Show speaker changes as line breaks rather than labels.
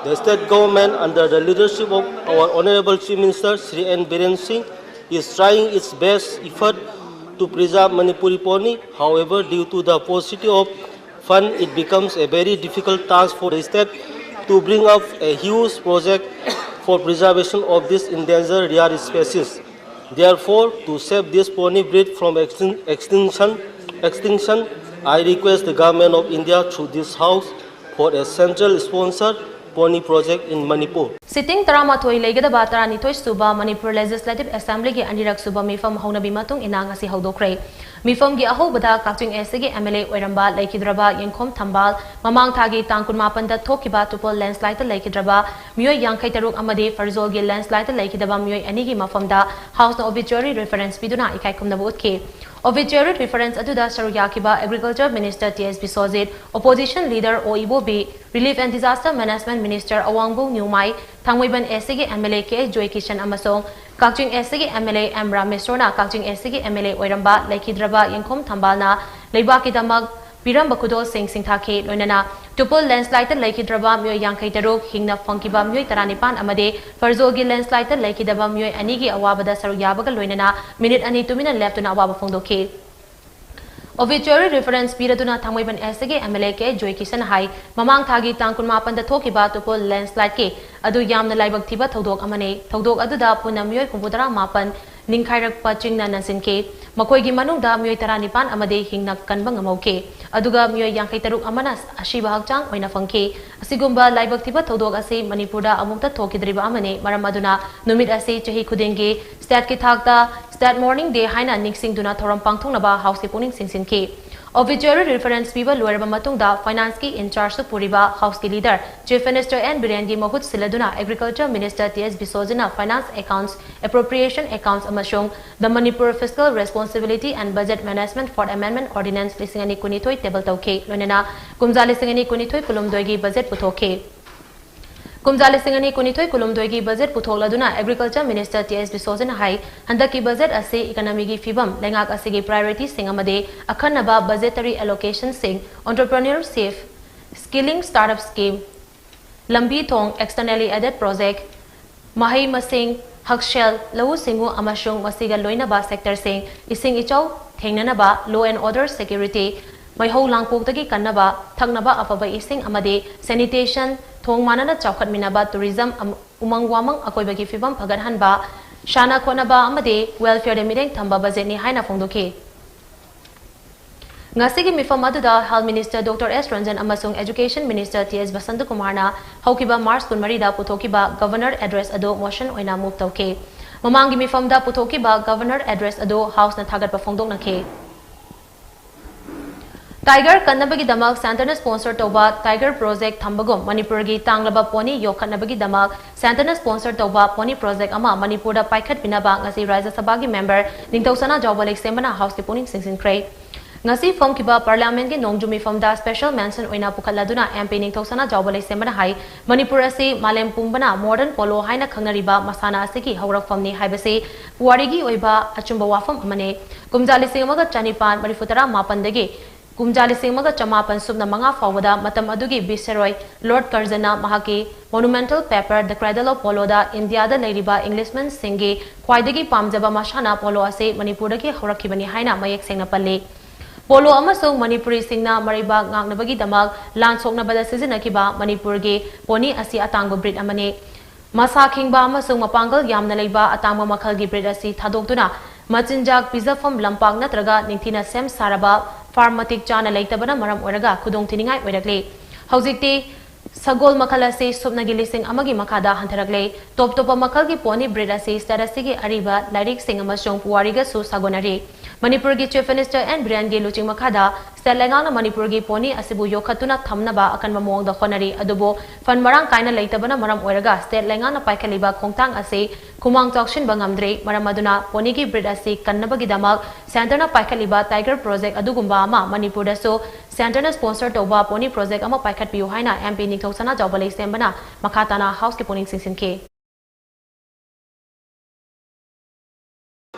The state government, under the leadership of our Honorable Chief Minister Sri N. Biren Singh, is trying its best effort to preserve Manipuri pony. However, due to the paucity of fund, it becomes a very difficult task for the state to bring up a huge project for preservation of this endangered rare species. Therefore, to save this pony breed from extinction, I request the Government of India through this House for a central sponsor pony project in Manipur.
Sitting Taramatoi Legada Taranitoi Suba, Manipur Legislative Assembly Anirak Suba Mifam Honabi Matung Inangasi Hodokre. Mifam gi aho bada kakting SG MLA Oiramba Laikidraba Yenkom Tambal, Mamang Tagi Tankun Mapanda Tokiba Tupol landslide Laikidraba, Mui Yankai Taruk Amade Farzol Gil landslide Laikidaba Mui Anigi Mafamda, House no obituary reference Biduna Ikaikum Nabutke. Obituary reference Aduda Saruyakiba, Agriculture Minister TSB Sozit, Opposition Leader Oibo B, Relief and Disaster Management Minister Awangbo Nyumai, Tangwiban SG MLA K Joy Kishan Amasong, Kakching SG MLA M Ramesrona, Kakching SG MLA Oiramba, Laikidraba Yenkom Tambalna, Leibaki Damag, Piram Bakudo Sing Singthake, Lonana, Tupul landslide Laikidraba, Mui Yankai Taruk, Hingna Funkiba Mui Taranipan Amade, Farzogi landslide Laikidaba Mui Anigi Awabada Saruyabaga Lonana, minute ani 2 minutes left on Awaba Fondoke. Obituary reference Piraduna Tangwiban SG MLA K Joy Kisan Hai, Mamang Tagi Tankun Mapan the Tokiba Tupul landslide K, Adu Yam the Libak Tiba Todok Amane, Todok Aduda Punamui Kumputara Mapan, Ningkhairak Paching Nanansin K, Makoigi Manungda Mui Taranipan Amade Hingnak Kanbang Amoke, Aduga Mui Yankai Taruk Amanas, Ashiba Hakchang, Oina Funke, Asigumba Libak Tiba Todok Ase, Manipura Amukta Tokidriba Amane, Maramaduna, Numid Ase, Chahi Kudenge, Stat Kitakta, Stat Morning Day Haina Nixing Duna Toram Pangtonaba, House Kipuning Singsin K. Obituary reference Piba Luerba Matungda, Finance Ki in charge of Puriba, House Ki Leader, Chief Minister N. Birengi Mahut Siladuna, Agriculture Minister T.S. Bisozina, Finance Accounts, Appropriation Accounts Amashong, the Manipur Fiscal Responsibility and Budget Management for Amendment Ordinance Lisingani Kunitoi Table Tauke, Lunena, Kumza Lisingani Kunitoi Kulumdoigi Budget Putoke. Kumzali Singani Kunitoi Kulumdoigi budget Putoladuna, Agriculture Minister T.S. Bisozin Hai, Handaki budget Ase Economic Fibam, Lengak Asigi Priority Singamade, Akanaba budgetary allocation sing, Entrepreneur Safe, Skilling Startup Scheme, Lambi Tong Externally Added Project, Mahai Masing, Hakshell, Lau Singu Amashung Masiga Loinaba Sector Sing, Ising Ichau, Tengnanaba, Law and Order Security, Maiho Langpogtagi Kanaba, Tagnaba Afaba Ising Amade, Sanitation, Thong Manana paikhatpinaba tourism umang wamang akoibagi fibam phagathanba shana khonaba amade welfare de mireng thamba budget ni haina phongdoke ngasigi mifam aduda health minister Dr. S Ranjan amasung education minister T.S. Basant Kumar na haukiba March 12 da puthokiba governor address ado motion oina move tauke mamangi mifam da puthokiba governor address ado house na thagat pa phongdok nakhe Tiger Kannabagi Damak Santana sponsor Toba Tiger Project Thambagum Manipurgi Tanglaba Pony Yokanabagi Damak Santana sponsor Toba Pony Project Ama Manipura paikhatpinaba ngasi Raja Sabagi member Ningthou Sanajaoba Semana House Kipuning Chingshinkhre ngasi form kiba parliament ki nongjumi famda special mention oina pukhaladuna MP Ningthou Sanajaoba Semana hai Manipur ase malem pumbana modern polo haina khangnariba masana ase ki haurak famni haibase puarigi oiba achumba wafam amane kumjali singamaga chanipan marifutara mapandagi Kumjali Singmaga Chamapan Subna Manga Fawada Matam Adugi Viceroy Lord Karzana Mahaki Monumental Paper The Cradle of Polo da India da Leriba Englishman Singi Kwaidagi Pamjaba Mashana Polo Ase Manipuraki Horakibani Haina Mayak Singna Pale Polo Amasung Manipuri Singna Mariba Ngangnabagi Damag Lan Sokna Bada Sizinakiba Manipurgi Poni Asi Atango Brit Amane Masa Kingba Amasung Mapangal Yamna Leiba Atangma Makalgi Brit Asi Thadokduna Machinjak Pizafam Lampang Natraga Ningthina Sem Saraba Farmatic Chana Laitabana Maram Oraga, Kudong Tiningai Wedakle. Hauzikti Sagol Makalase Subnagi Lising Amagi Makada Hantaragle, Top Topa Makalgi Pony Bredase, Stadasigi Ariba, Larik Singamashong Puariga Su Sagonari. Manipurgi Chief Minister and Briangi Luching Makada, Stelangana Manipurgi Pony Asibu Yokatuna Tamnaba Akan Mamong the Honari Adobo, Fan Marang Kaina Laitabana Maram Oraga, Stelangana Paikaliba Kongtang Ase, Kumang Tokshin Bangamdre, Maramaduna, Ponigi Bredase, Kannabagi Damak, Santana Paikaliba Tiger Project Adugumba Ama, Manipur Daso, Santana sponsor Toba Pony Project Ama Paikhatpiu Haina, MP Ningthou Sanajaoba Sembana, Makatana House Kipuning Chingshinkhre.